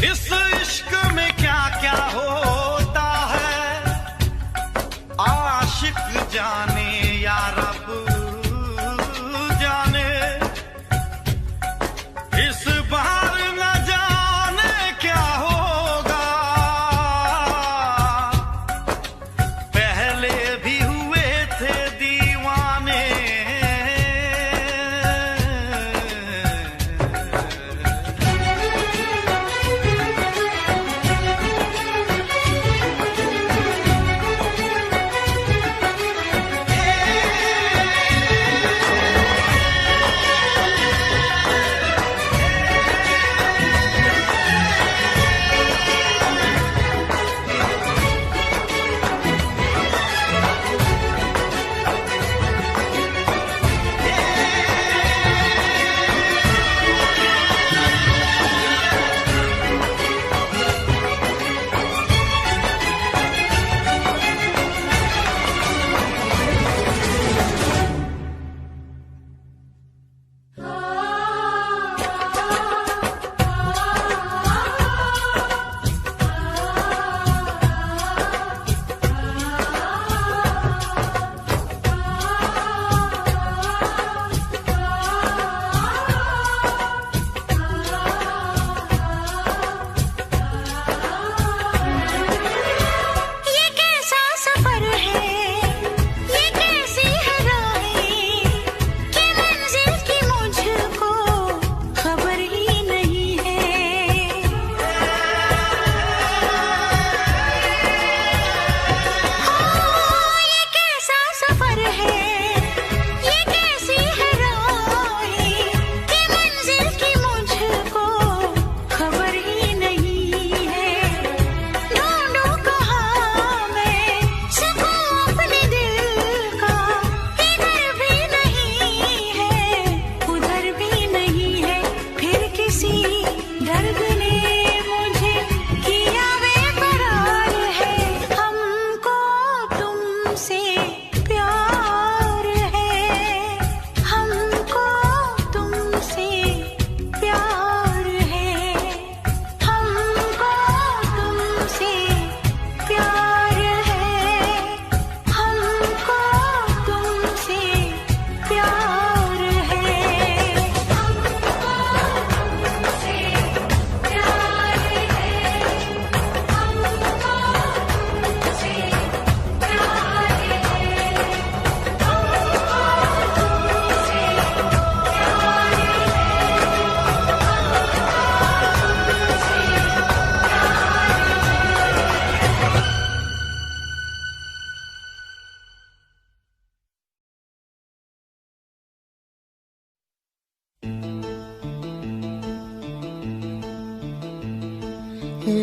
इस इश्क में क्या क्या होता है, आशिक जाने या रब जाने। इस बार न जाने क्या होगा, पहले भी हुए थे दीवाने।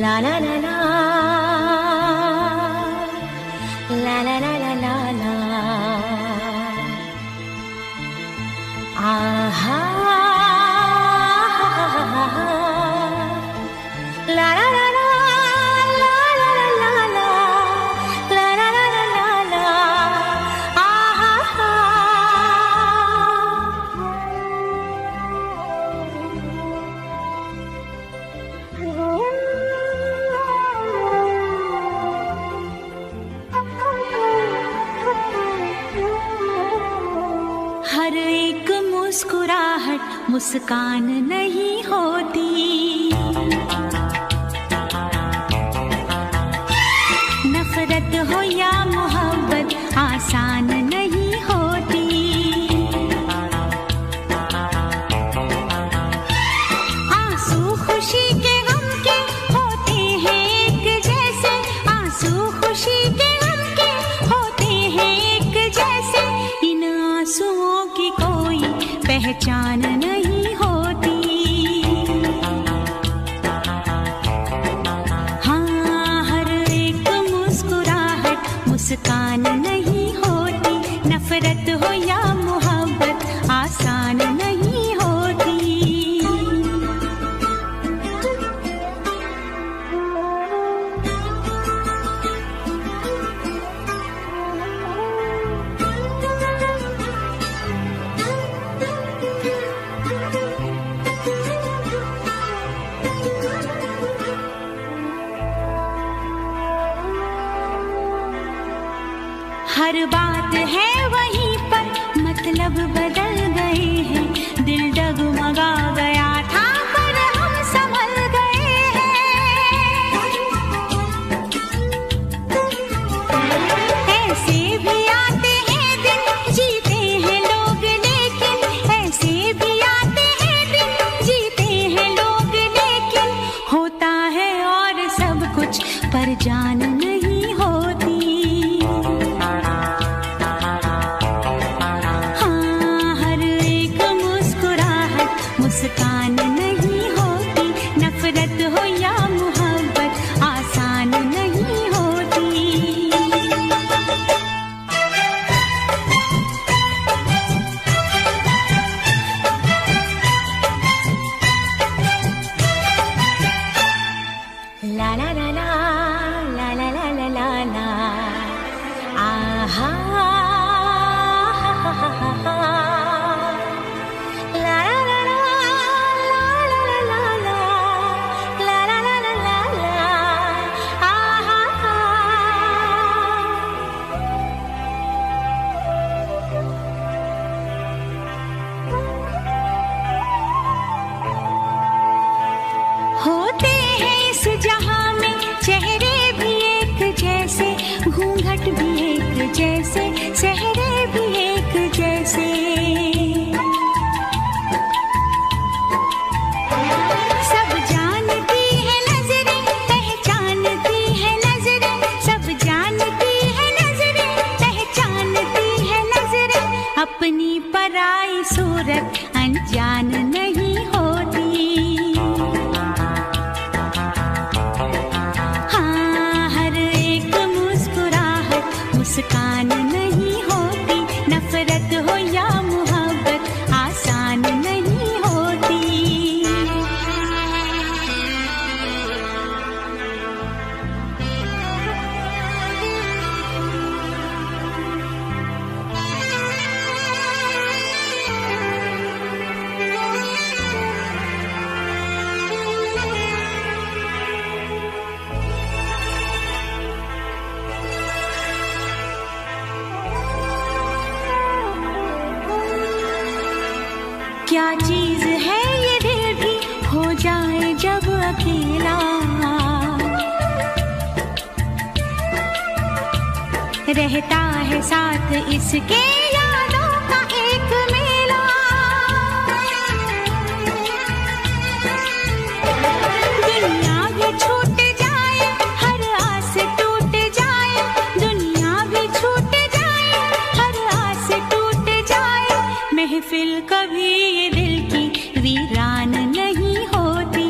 La la la la, la la la la la la. Aha, la la la la, la la la la la, la la la la la la. Aha. हर एक मुस्कुराहट मुस्कान नहीं होती, नफरत हो या मोहब्बत आसान नहीं होती। आंसू खुशी के गम के होते हैं एक जैसे, आंसू खुशी के गम के होते हैं एक जैसे। इन आंसुओं की कोई पहचान नहीं होती। हाँ, हर एक मुस्कुराहट मुस्कान हर बात है वहीं पर, मतलब बदल गए हैं। दिल डगमगा गया था पर हम संभल गए हैं। ऐसे भी आते हैं दिन, जीते हैं लोग लेकिन, ऐसे भी आते हैं दिन, जीते हैं लोग लेकिन, होता है और सब कुछ पर जान नहीं होती। हाँ, हर एक मुस्कुराहट मुस्कान नहीं होती, नफरत हो या मोहब्बत आसान नहीं होती। ला ला ला ला ला ला ला ला ला ला, आहा हा हा हा हा हा, ला ला ला ला ला ला ला ला ला ला ला ला ला, आहा हा। होते हैं इस जहां में चेहरे भी एक जैसे, घूंघट भी एक जैसे, सेहरे भी एक जैसे। सब जानती है नजरें, पहचानती है नजरें, सब जानती है नजरें, पहचानती है नजरें, अपनी पराई सूरत अनजान नहीं होती। हाँ, हर एक मुस्कुराहट मुस्कान नहीं होती, नफरत हो या मोहब्बत आसान नहीं होती। क्या चीज है ये दिल भी हो जाए जब अकेला, रहता है साथ इसके यादों का एक मेला। दुनिया भी छूट जाए, हर आस टूट जाए, दुनिया भी छूट जाए, हर आस टूट जाए, महफिल कभी ये दिल की वीरान नहीं होती।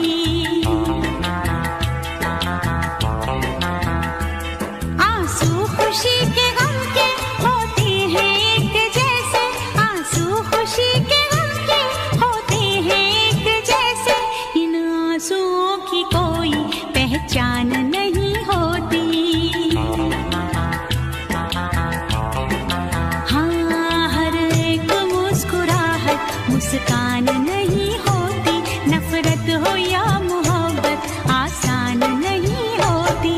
आंसू खुशी के गम के होते हैं एक जैसे, आंसू खुशी के गम के होते हैं एक जैसे, इन आंसुओं की कोई पहचान नहीं होती। हाँ, हर एक मुस्कुराहट मुस्कान नहीं होती, नफरत हो या मोहब्बत आसान नहीं होती।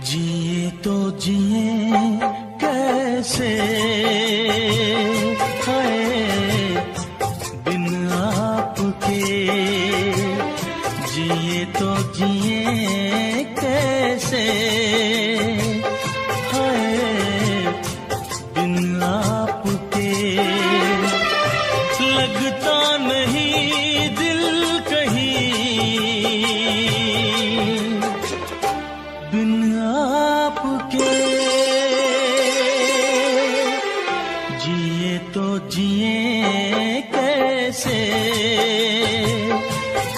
जिए तो जिए कैसे, हाय बिन आपके, जिए तो जिए कैसे, हाय बिन आपके, लगता नहीं दिल कहीं बिन आपके। जिए तो जिए कैसे,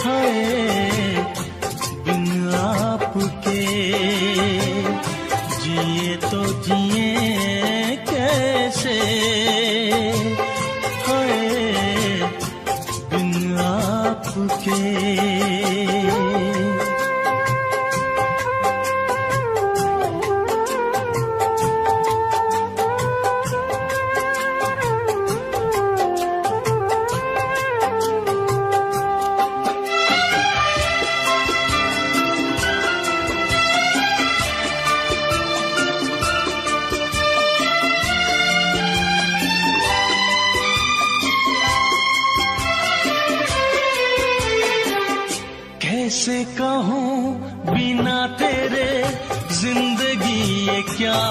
हाय बिन आपके, जिए तो जिए कैसे, हाय बिन आपके।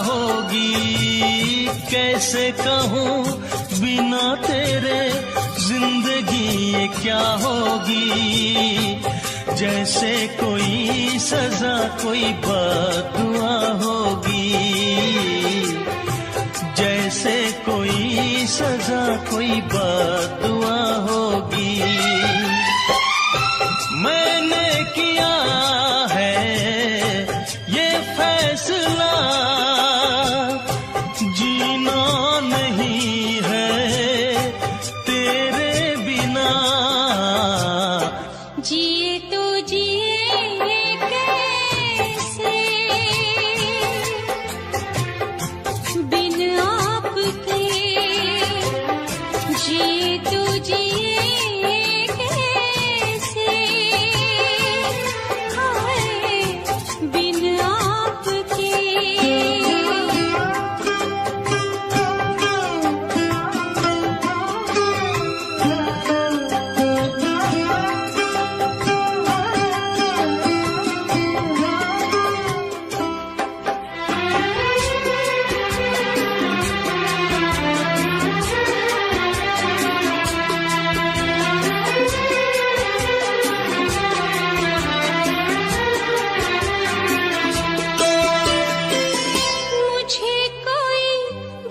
होगी, कैसे कहूँ बिना तेरे जिंदगी ये क्या होगी। जैसे कोई सजा कोई बददुआ होगी, जैसे कोई सजा कोई बददुआ होगी। मैंने किया है ये फैसला, जीना नहीं है तेरे बिना। जिए तो जिए कैसे बिन आपके, जिए तो जिए कैसे हाय बिन आपके। मुझे कोई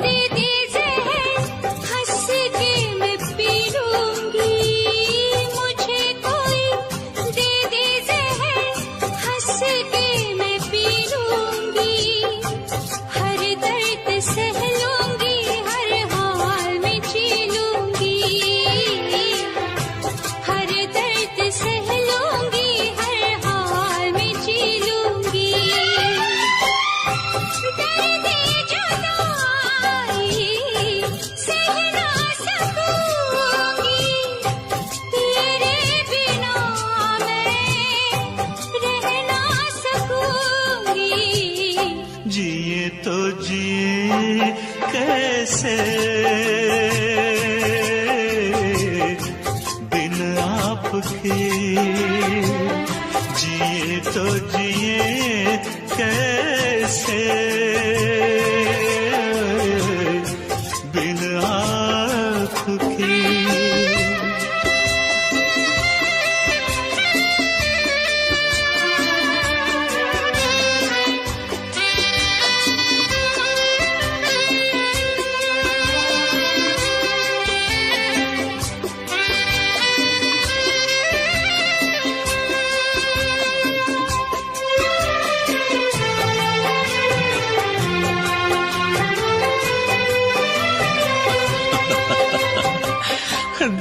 दे दे ज़हर, हंस के मैं पी लूंगी। मुझे कोई दे दे ज़हर, हंस के मैं पी लूंगी। हर दर्द सह लूंगी, हर हाल में जी लूंगी। हर दर्द सह लूंगी, हर हाल में जी लूंगी। दर्द जुदाई सह ना सकूंगी, तेरे बिना मैं रह ना सकूंगी। जिए तो जिए कैसे बिन आपके, जिए तो जिए कैसे बिन आपके।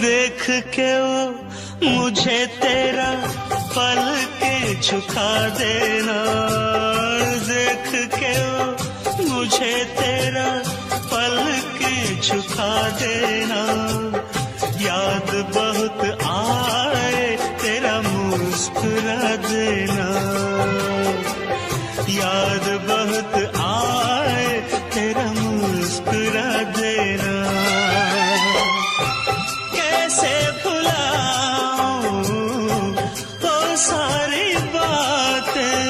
देख के वो मुझे तेरा पल के झुका देना, देख के वो मुझे तेरा पल के झुका देना। याद बहुत आए तेरा मुस्कुरा देना, याद बहुत आए तेरा मुस्कुरा देना। कैसे भुलाऊं वो सारी बातें,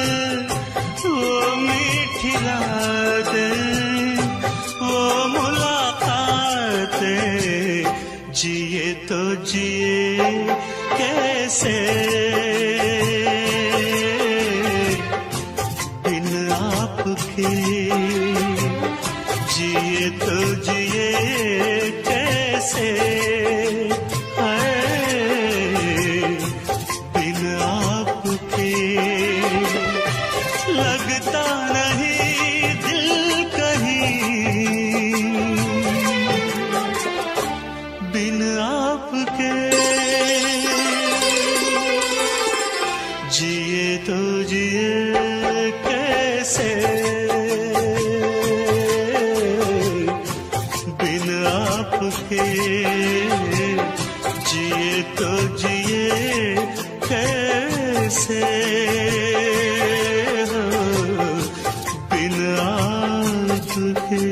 वो मीठी रातें, वो मुलाकातें। जिए तो जिए कैसे बिन आपके, जिए तो जिए कैसे बिन आपके। लगता नहीं दिल कहीं बिन आपके, जिए तो जिए कैसे बिन आपके, जिए तो जिए कैसे बिन आपके।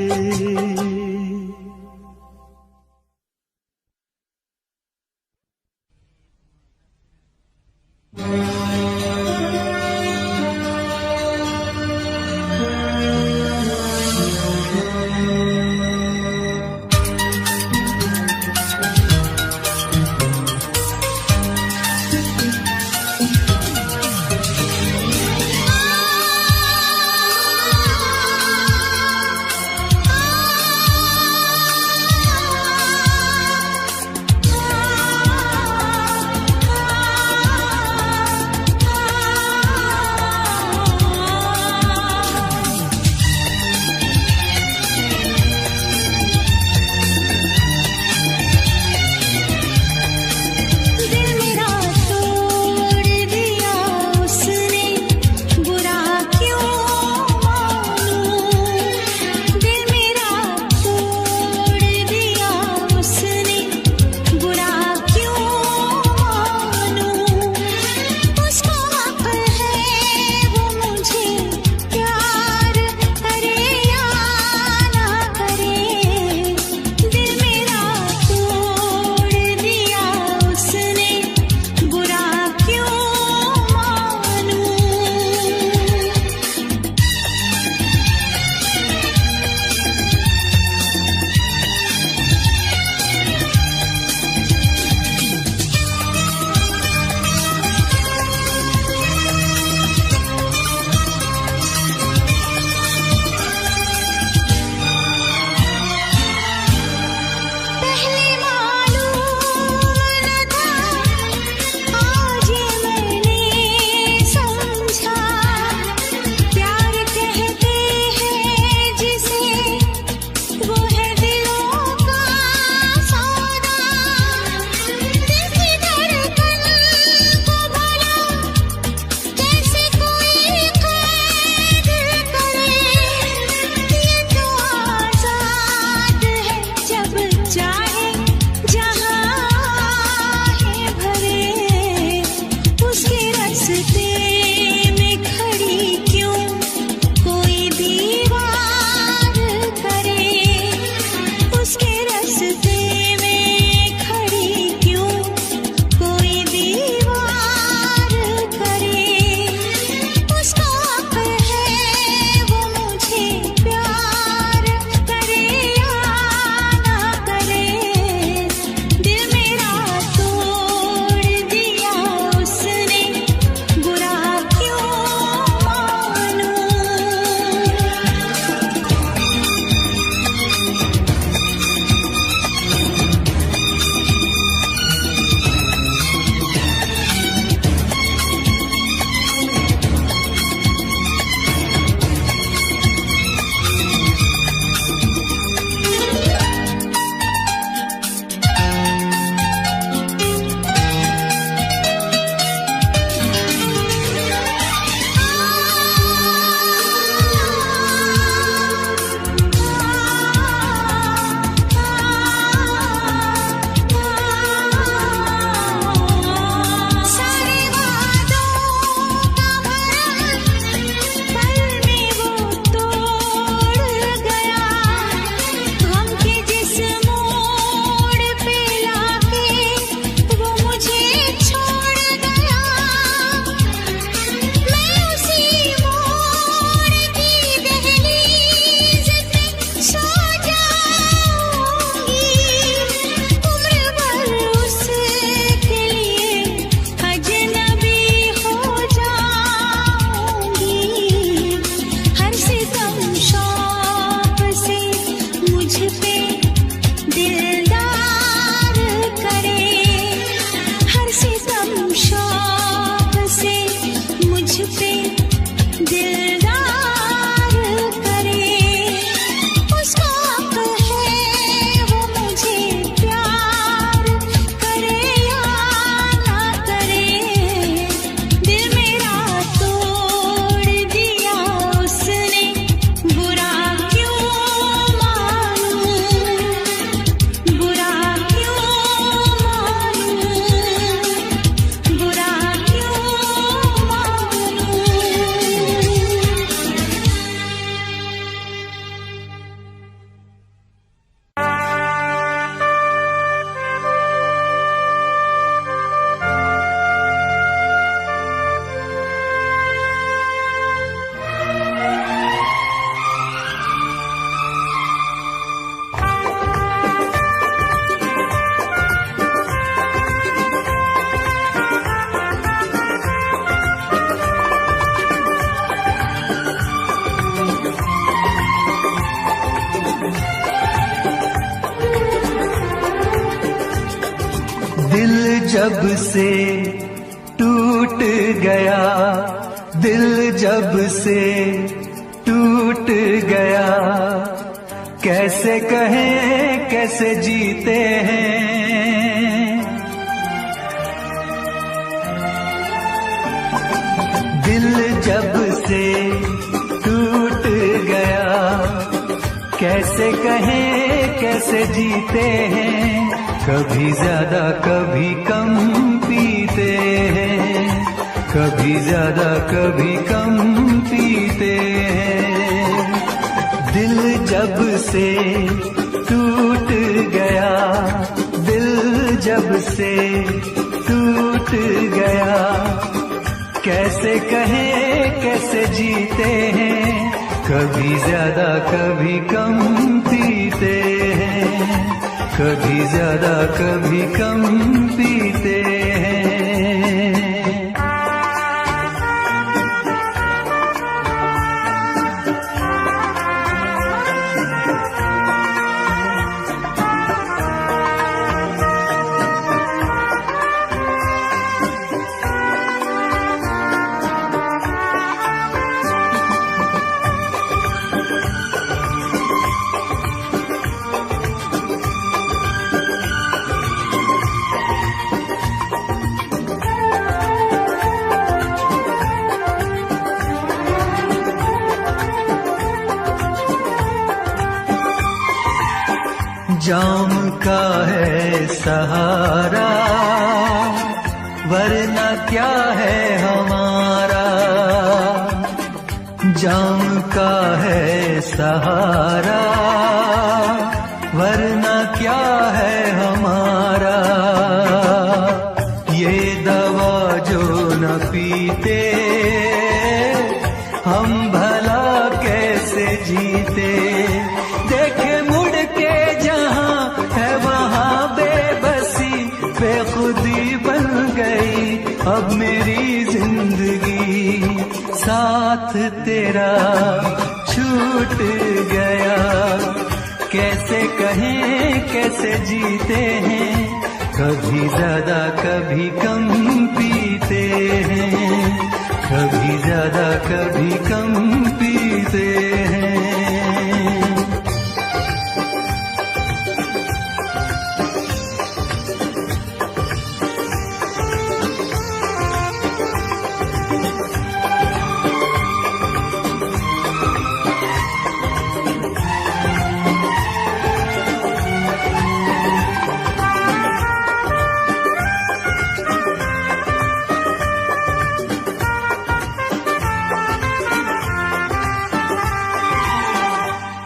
दिलदार करे, हर सितम शौक से मुझ पे दिलदार करे। उसका हक है वो मुझे प्यार करे या ना करे। दिल मेरा तोड़ दिया उसने, बुरा क्यों मानूं, बुरा क्यों मानूं, बुरा क्यों मानूं। दिल जब से टूट गया, दिल जब से टूट गया, कैसे कहें कैसे जीते हैं। दिल जब से टूट गया, कैसे कहें कैसे जीते हैं। कभी ज्यादा कभी कम पीते हैं, कभी ज्यादा कभी कम पीते हैं। दिल जब से टूट गया, दिल जब से टूट गया, कैसे कहें कैसे जीते हैं। कभी ज्यादा कभी कम पीते हैं, कभी ज्यादा कभी कम पीते हैं। जाम का है सहारा, वरना क्या है हमारा। जाम का है सहारा, वरना क्या है हमारा। ये दवा जो न पीते, हम भला कैसे जीते। देखे मुड़ के जहां है वहां बेबसी, बेखुदी बन गई अब मेरी जिंदगी। साथ तेरा छूट गया, कैसे कहें कैसे जीते हैं। कभी ज्यादा कभी कम पीते हैं, कभी ज्यादा कभी कम पीते हैं।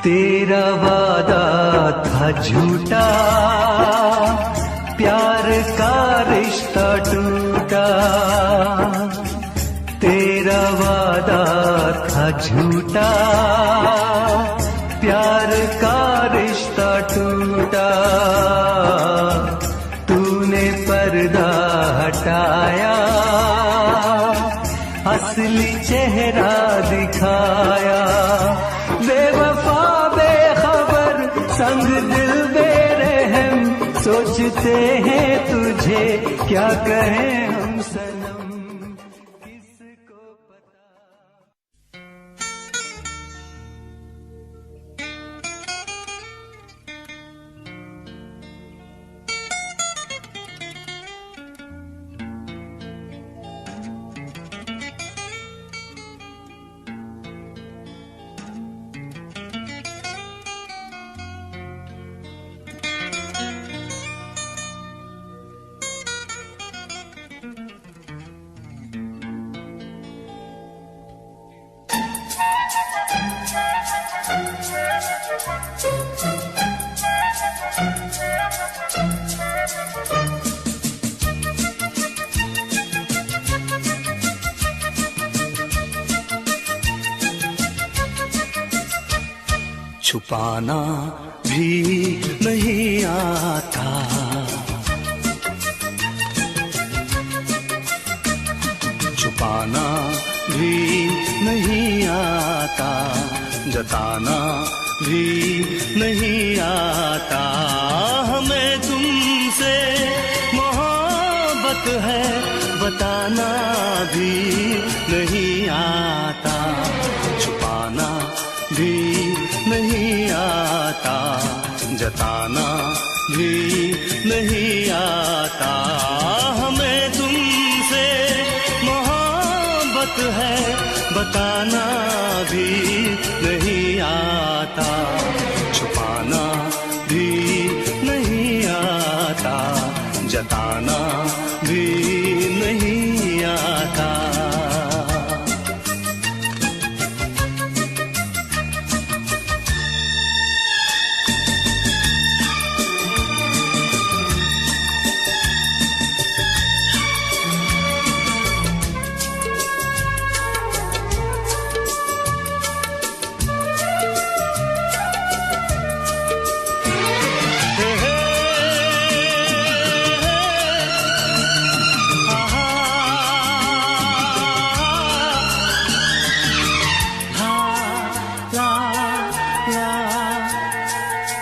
तेरा वादा था झूठा, प्यार का रिश्ता टूटा। तेरा वादा था झूठा, प्यार का रिश्ता टूटा। तूने पर्दा हटाया, असली चेहरा दिखाया। बेवफा बेखबर संग दिल मेरे हम सोचते हैं तुझे क्या कहें हम सनम, किसको पता। छुपाना भी नहीं आता, छुपाना भी नहीं आता, जताना भी नहीं आता। हमें तुमसे मोहब्बत है बताना भी नहीं आता, छुपाना भी नहीं आता, जताना भी नहीं आता। हमें तुमसे मोहब्बत है बताना भी नहीं आता, छुपाना भी नहीं आता, जताना भी नहीं आता।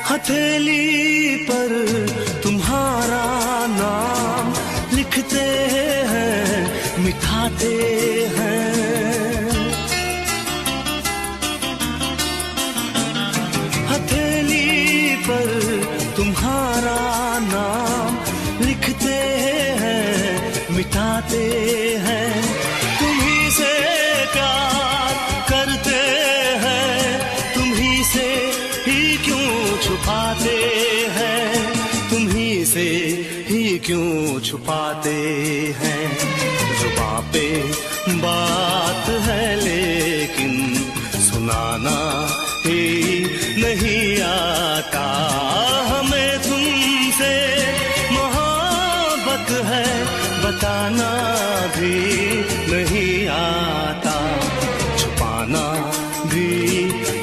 हथेली पर तुम्हारा नाम लिखते हैं, मिटाते हैं। हथेली पर तुम्हारा नाम लिखते हैं, मिटाते हैं। तुम्ही से प्यार करते हैं, तुम्ही से ही क्यों छुपाते हैं, तुम्ही से ही क्यों छुपाते हैं। जुबां पे बात है लेकिन सुनाना ही नहीं आता। हमें तुमसे मोहब्बत है बताना भी नहीं आता, छुपाना भी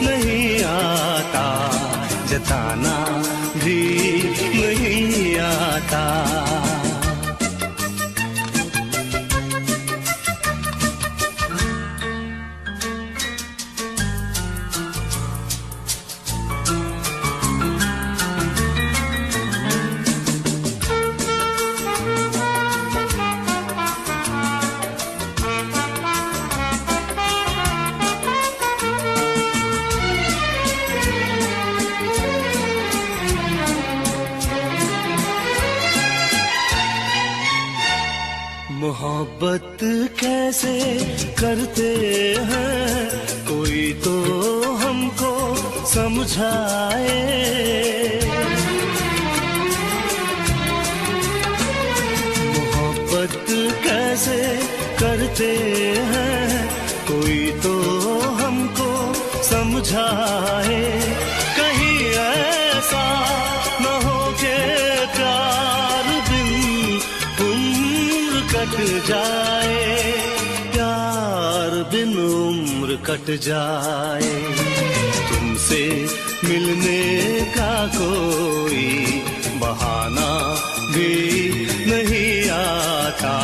नहीं आता, जताना भी नहीं आता। मोहब्बत कैसे करते हैं कोई तो हमको समझाए। मोहब्बत कैसे करते हैं कोई तो हमको समझाए। कहीं ऐसा न हो के प्यार बिन कट जाए, प्यार बिन उम्र कट जाए। तुमसे मिलने का कोई बहाना भी नहीं आता।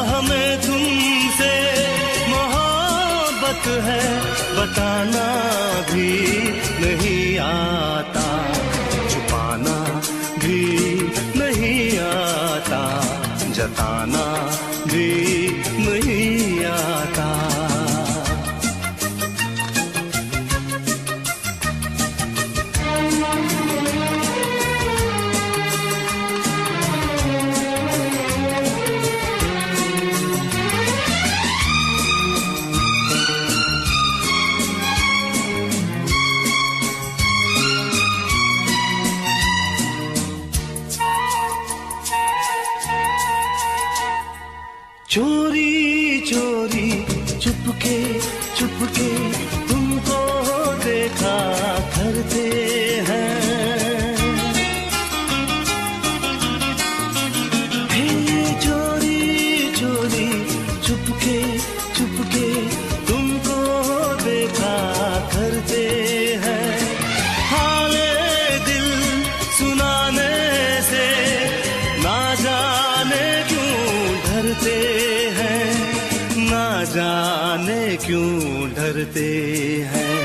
हमें तुमसे मोहब्बत है बताना भी नहीं आता, छुपाना भी जताना भी नहीं आता। चोरी चोरी चुपके चुपके तुमको देखा करते हैं। हे चोरी चोरी चुपके चुपके तुमको देखा करते हैं। हाले दिल सुनाने से ना जाने क्यों डरते हैं, ना जाने क्यों डरते हैं।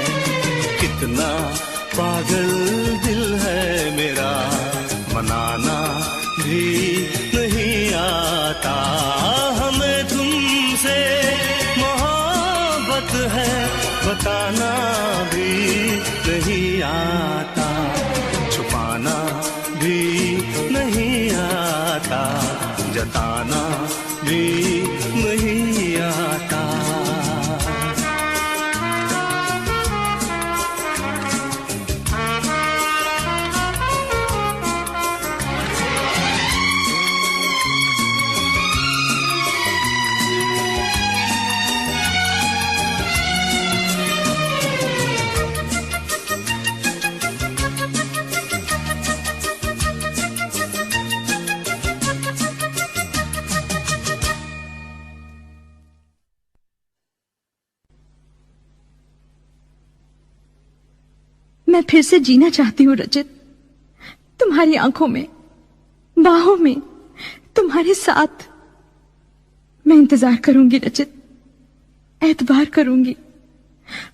कितना पागल दिल है मेरा, मनाना भी नहीं आता। हमें तुमसे मोहब्बत है, बताना भी नहीं आता। छुपाना भी नहीं आता, जताना भी नहीं आता। मैं फिर से जीना चाहती हूँ रचित, तुम्हारी आंखों में, बाहों में, तुम्हारे साथ। मैं इंतजार करूंगी रचित, एतबार करूंगी,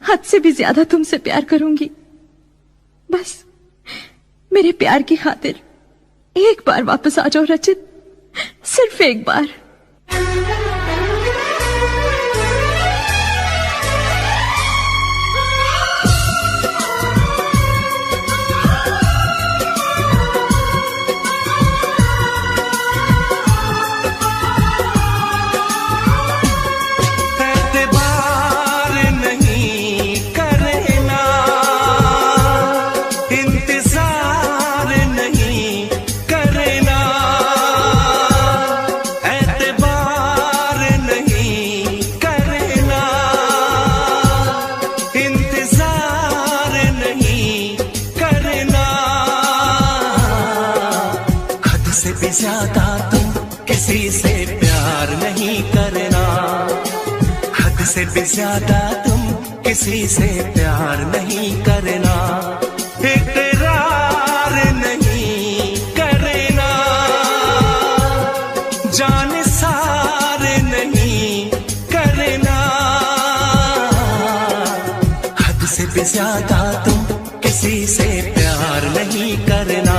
हद से भी ज्यादा तुमसे प्यार करूंगी। बस मेरे प्यार की खातिर एक बार वापस आ जाओ रचित, सिर्फ एक बार। ज्यादा तुम किसी से प्यार नहीं करना, हद से भी ज्यादा तुम किसी से प्यार नहीं करना। इकरार नहीं करना, जान सार नहीं करना। हद से भी ज्यादा तुम किसी से प्यार नहीं करना,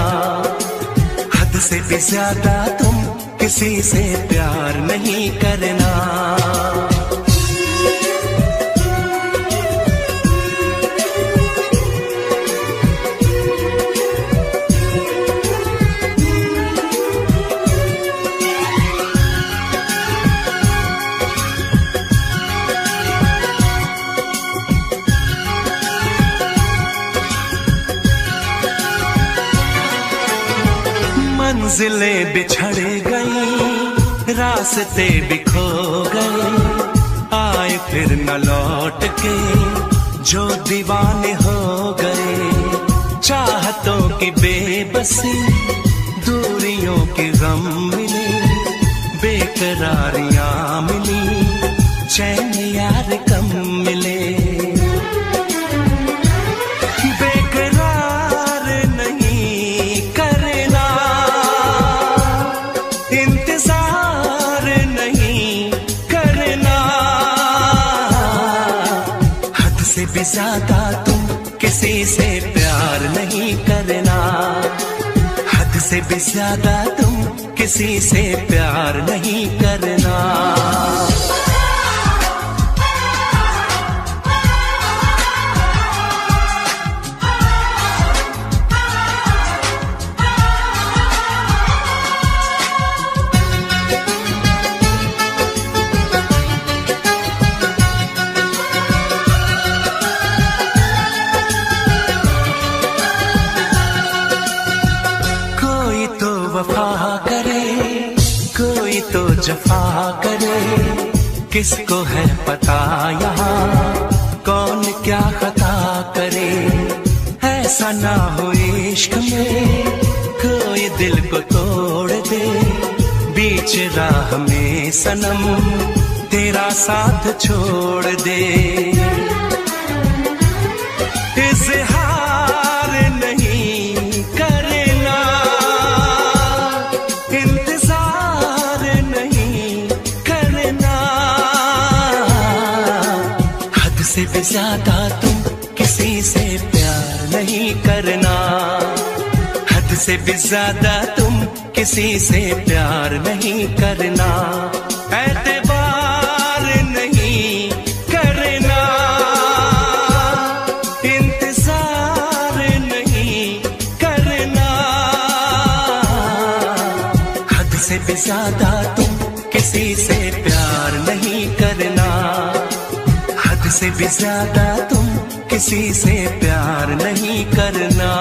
से भी ज्यादा तुम किसी से प्यार नहीं करना। मंजिलें बिछड़ गई, रास्ते बिखो गए, आए फिर न लौट के जो दीवाने हो गए। चाहतों की बेबसी, दूरियों के गम मिले, बेकरारियां मिली, चैन यार कम मिले। भी ज्यादा तुम किसी से प्यार नहीं करना, हद से भी ज्यादा तुम किसी से प्यार नहीं करना। जफा करे किसको है पता यहाँ कौन क्या खता करे। ऐसा ना हो इश्क में कोई दिल को तोड़ दे, बीच राह में सनम तेरा साथ छोड़ दे। इज़हार नहीं करना, इंतजार नहीं करना, हद से भी ज्यादा तुम किसी से प्यार नहीं करना। हद से भी ज्यादा तुम किसी से प्यार नहीं करना। एतबार नहीं करना, इंतजार नहीं करना, हद से भी ज्यादा तुम किसी से प्यार नहीं करना। हद से भी ज्यादा तुम किसी से प्यार नहीं करना।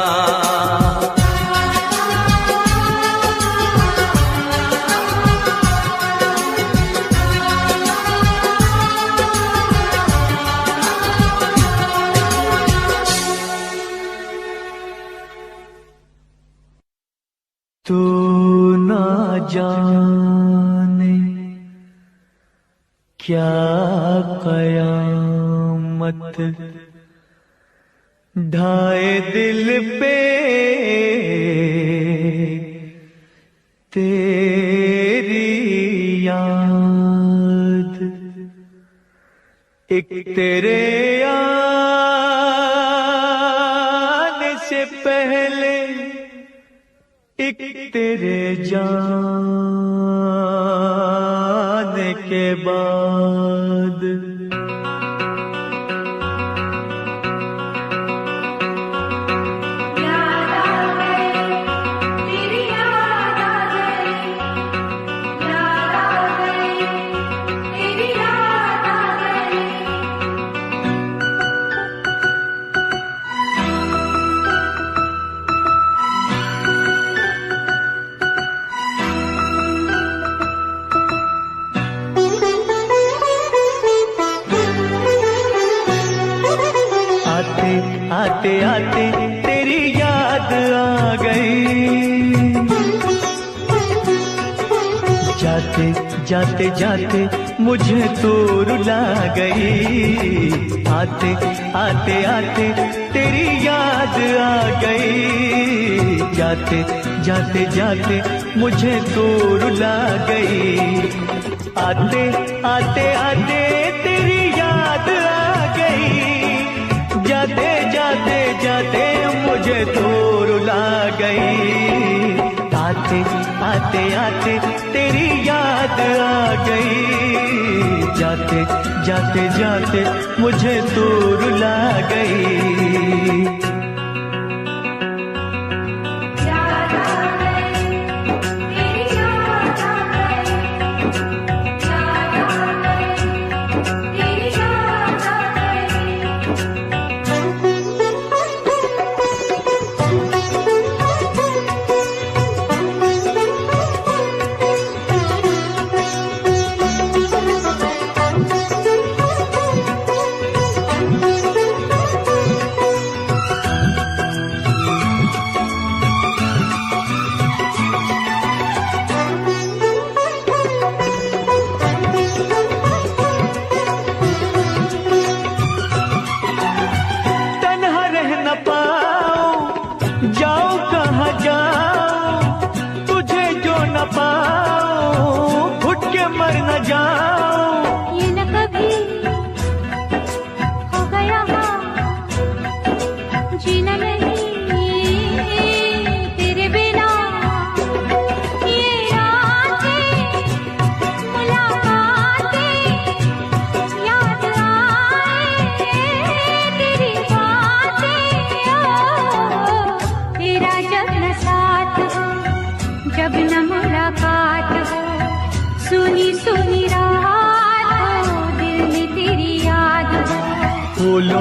तू ना जाने क्या कयामत ढाए दिल पे तेरी याद। एक तेरे आने से पहले एक तेरे जाने के बाद। आते आते तेरी याद आ गई, जाते जाते जाते मुझे तो रुला गई। आते आते आते तेरी याद आ गई, जाते जाते जाते मुझे तो रुला गई। आते आते आते तेरी याद आ गई, जाते जाते जाते मुझे तो रुला गई। आते आते आते तेरी याद आ गई, जाते जाते जाते मुझे तो रुला गई। जीना नहीं तेरे बिना, ये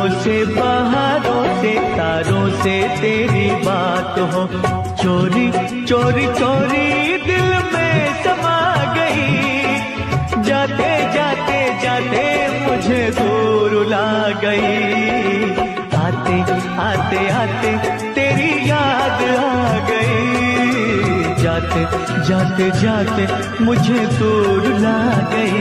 फूलों से बहारों से तारों से तेरी बात हो, चोरी चोरी चोरी दिल में समा गई, जाते जाते जाते मुझे दूर ला गई, आते आते आते तेरी याद आ गई, जाते जाते जाते मुझे दूर ला गई।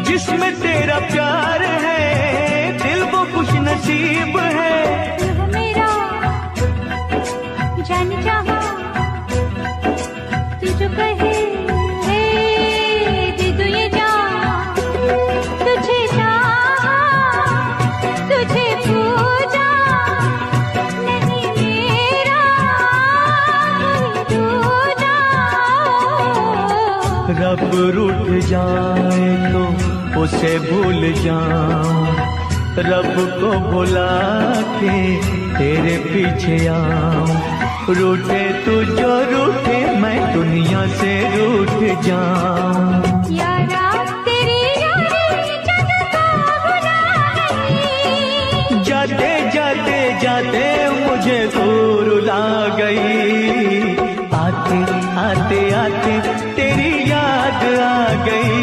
जिसमें तेरा प्यार है दिल वो खुश नसीब है, मेरा जान चाहा तू जो कहे दे दो ये जान, तुझे चाहा तुझे पूजा, नहीं मेरा कोई दूजा। रब रूठ जाए तो उसे भूल जाऊं, रब को भुला के तेरे पीछे आऊं, रूठे तू जो रूठे मैं दुनिया से रूठ जाऊं। यारा तेरी यारी जगता भुला गई, जाते जाते जाते मुझे दूर ला गई, आते आते आते तेरी याद आ गई,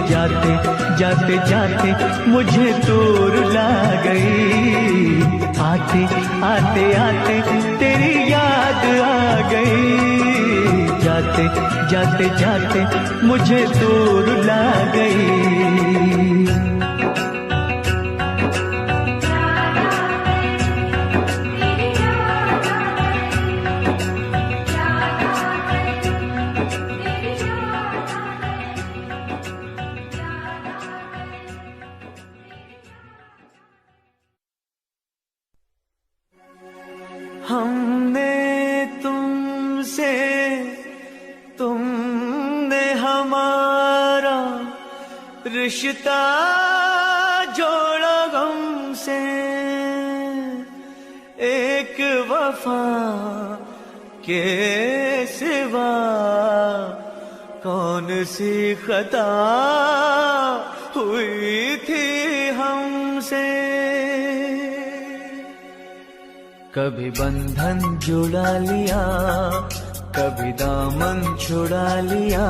जाते जाते जाते मुझे दूर ला गई, आते आते आते तेरी याद आ गई, जाते जाते जाते मुझे दूर ला गई। हमने तुमसे तुमने हमारा रिश्ता जोड़ा गम से, एक वफा के सिवा कौन सी खता हुई थी हमसे। कभी बंधन जुड़ा लिया, कभी दामन छुड़ा लिया,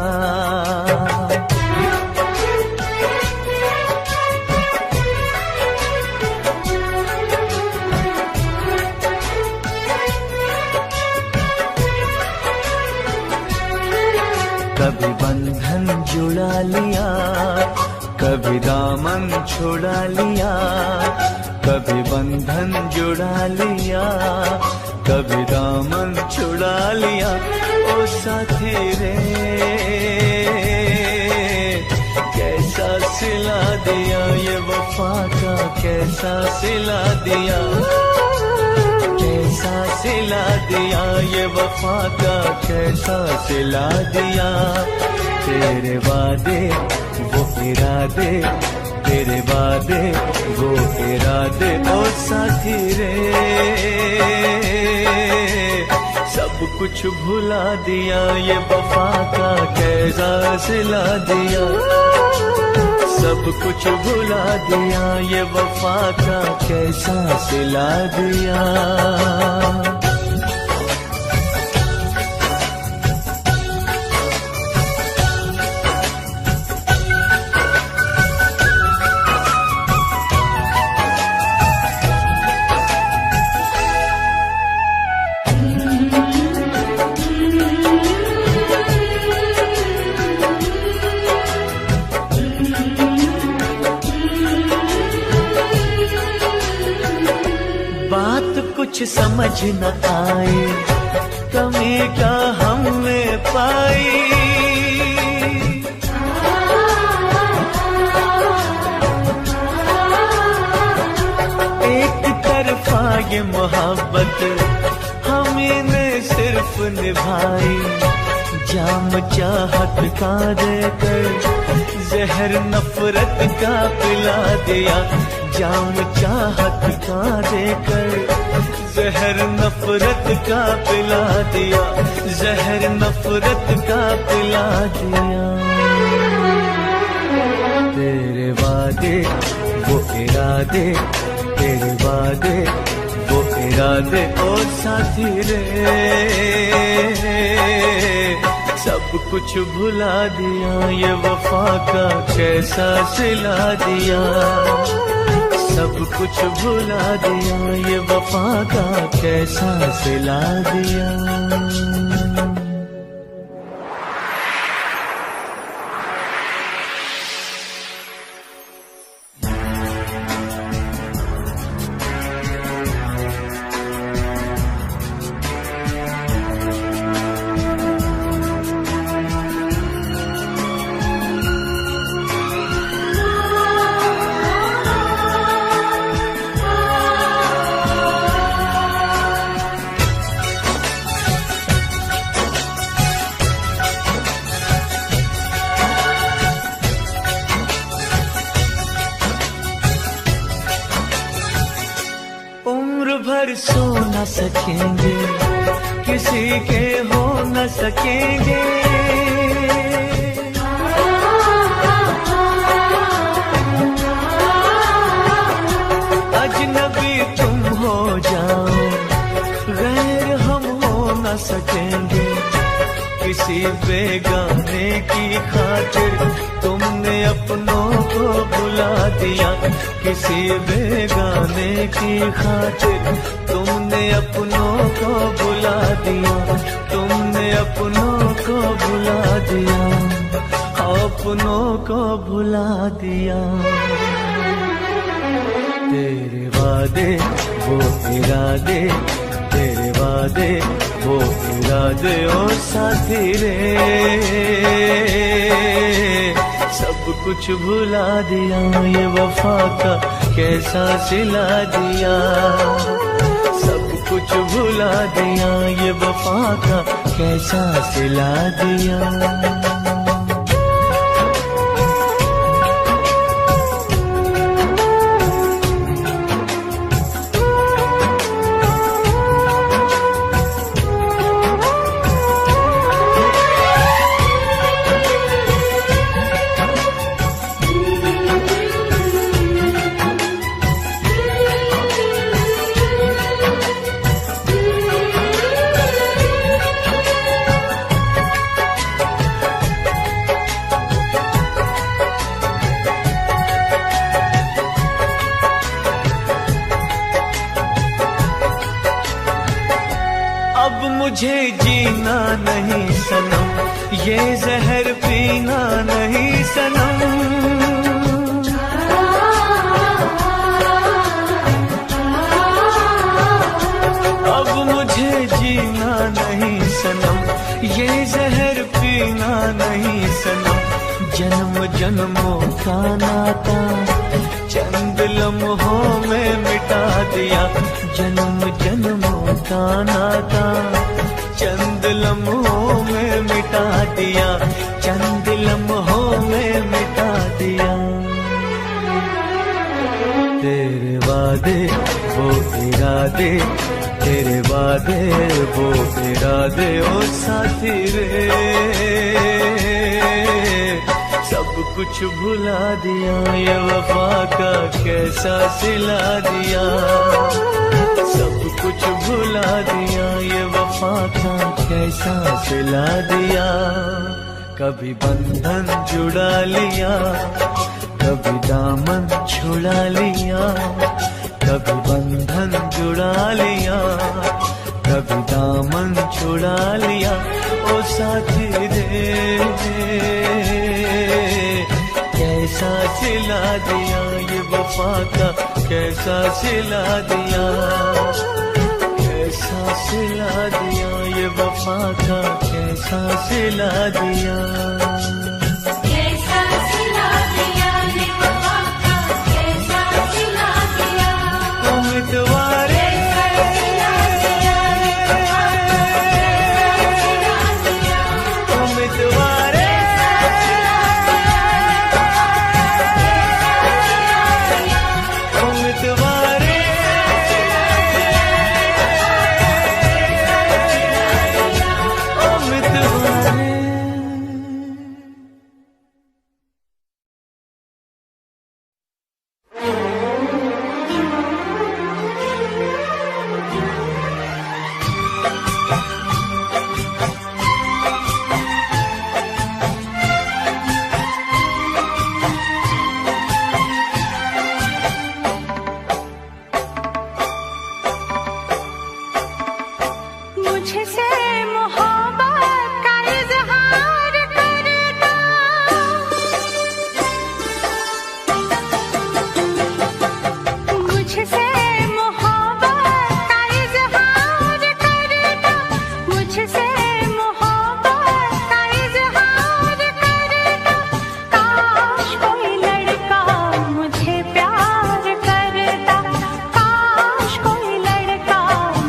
कभी बंधन जुड़ा लिया, कभी दामन छुड़ा लिया, कभी बंधन जुड़ा लिया, कभी दामन छुड़ा लिया। ओ साथी रे कैसा सिला दिया ये वफा का, कैसा सिला दिया, कैसा सिला दिया ये वफा का, कैसा सिला दिया। तेरे वादे वो इरादे, तेरे वादे वो इरादे, ओ साथी रे सब कुछ भुला दिया ये वफा का, कैसा सिला दिया। सब कुछ भुला दिया ये वफा का, कैसा सिला दिया। समझ न आए, कमी क्या हमने पाई। एक तरफा ये मोहब्बत हमें ने सिर्फ निभाई, जाम चाहत का देकर जहर नफरत का पिला दिया, जाम चाहत का देकर जहर नफरत का पिला दिया, जहर नफरत का पिला दिया। तेरे वादे वो इरादे, तेरे वादे वो इरादे ओ साथी रे, सब कुछ भुला दिया, ये वफा का कैसा सिला दिया। सब कुछ भुला दिया, ये वफा का कैसा सिला दिया। भर सो न सकेंगे, किसी के हो न सकेंगे। अजनबी तुम हो जाओ, गैर हम हो न सकेंगे। किसी बेगाने की खातिर तुमने अपनों को भुला दिया, किसी बेगाने की खातिर तुमने अपनों को भुला दिया, तुमने अपनों को भुला दिया, अपनों को भुला दिया। तेरे वादे वो इरादे, तेरे वादे वो इरादे ओ साथी रे, सब कुछ भुला दिया, ये वफा का कैसा सिला दिया। सब कुछ भुला दिया, ये वफा का कैसा सिला दिया। अब मुझे जीना नहीं सनम, ये जहर पीना नहीं सनम। अब मुझे जीना नहीं सनम, ये जहर पीना नहीं सनम। जन्म जन्मों का नाता चंद लम्हों में मिटा दिया, जन्म जन्मों का नाता चंद लम्हों में मिटा दिया, चंद लम्हों में मिटा दिया। तेरे वादे वो इरादे, तेरे वादे वो इरादे ओ साथी रे, सब कुछ भुला दिया, ये वफा का कैसा सिला दिया। सब कुछ भुला दिया, ये वफा का कैसा सिला दिया। कभी बंधन जुड़ा लिया, कभी दामन छुड़ा लिया, कभी बंधन जुड़ा लिया, कभी दामन छुड़ा लिया ओ साथी रे, कैसा सिला दिया, ये वफा का कैसा सिला दिया। सिला दिया, ये वफा का कैसा सिला दिया, कैसा सिला दिया, ये वफा का कैसा सिला दिया, उम्मीदवारे उम्मीदवारे उम्मीदवारे मुझसे मोहब्बत का इजहार करता, मुझसे मोहब्बत का इजहार करता, मुझसे मोहब्बत का इजहार करता, काश कोई लड़का मुझे प्यार करता, काश कोई लड़का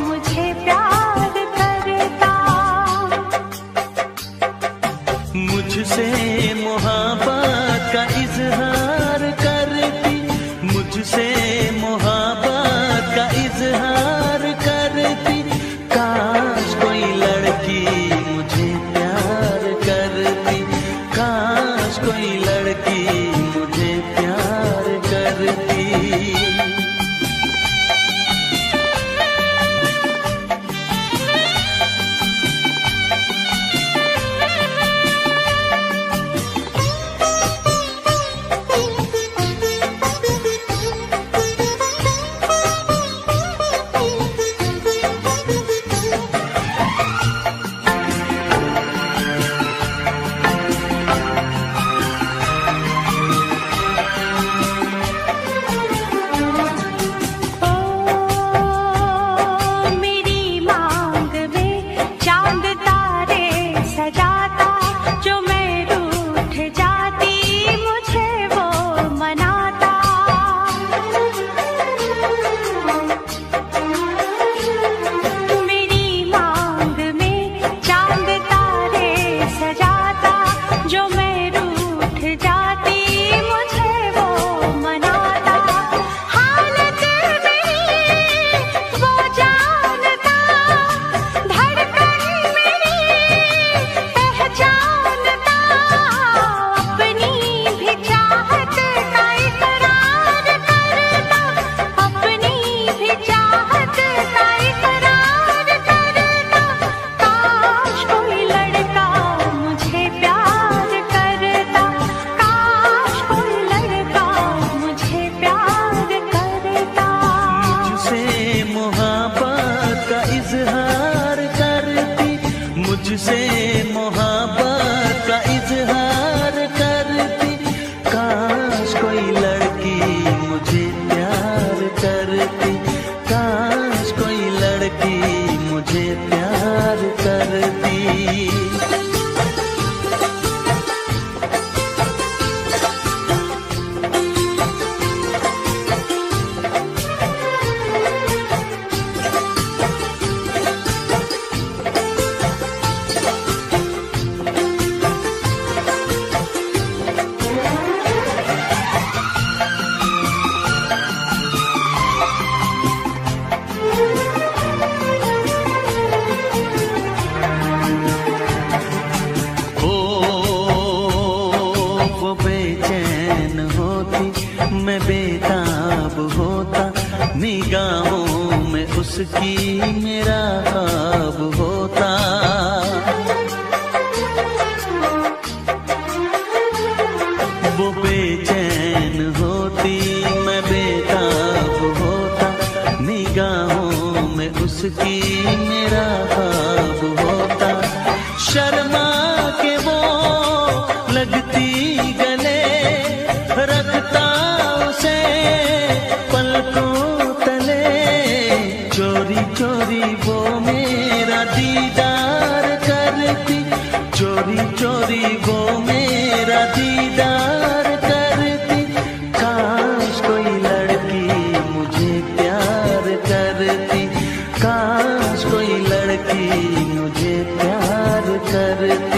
मुझे प्यार करता, मुझसे मोहब्बत का इजहार करती, मुझसे मोहब्बत का इजहार करती, काश कोई लड़की मुझे प्यार करती, काश कोई लड़की मुझे प्यार करती। मेरी मांग में चांद तारे सजाता, जो मैं रूठ जाती मुझे वो मनाता, मेरी मांग में चांद तारे सजाता, जो मैं रूठ जाती मुझे वो मनाता, हालत मेरी वो जानता, धड़कन मेरी पहचानता, अपनी भी चाहत का इकरार करता, अपनी भी चाहत का इकरार करता, काश कोई लड़का मुझे प्यार करता, काश कोई लड़का मुझे प्यार करता, मुझसे मोहब्बत का इजहार करती, मुझसे मोहब्बत का इजहार करती, काश कोई लड़की मुझे प्यार करती, काश कोई लड़की मुझे प्यार करती। वो बेचैन होती, मैं बेताब होता, निगाहों में उसकी मेरा ख्वाब होता, वो बेचैन होती, मैं बेताब होता, निगाहों में उसकी मेरा ख्वाब होता, शर्मा के वो लगती गले, रखता उसे पलकों तले, चोरी चोरी वो मेरा दीदार करती, चोरी चोरी वो मेरा दीदार करती। काश कोई लड़की मुझे प्यार करती, काश कोई लड़की मुझे प्यार करती।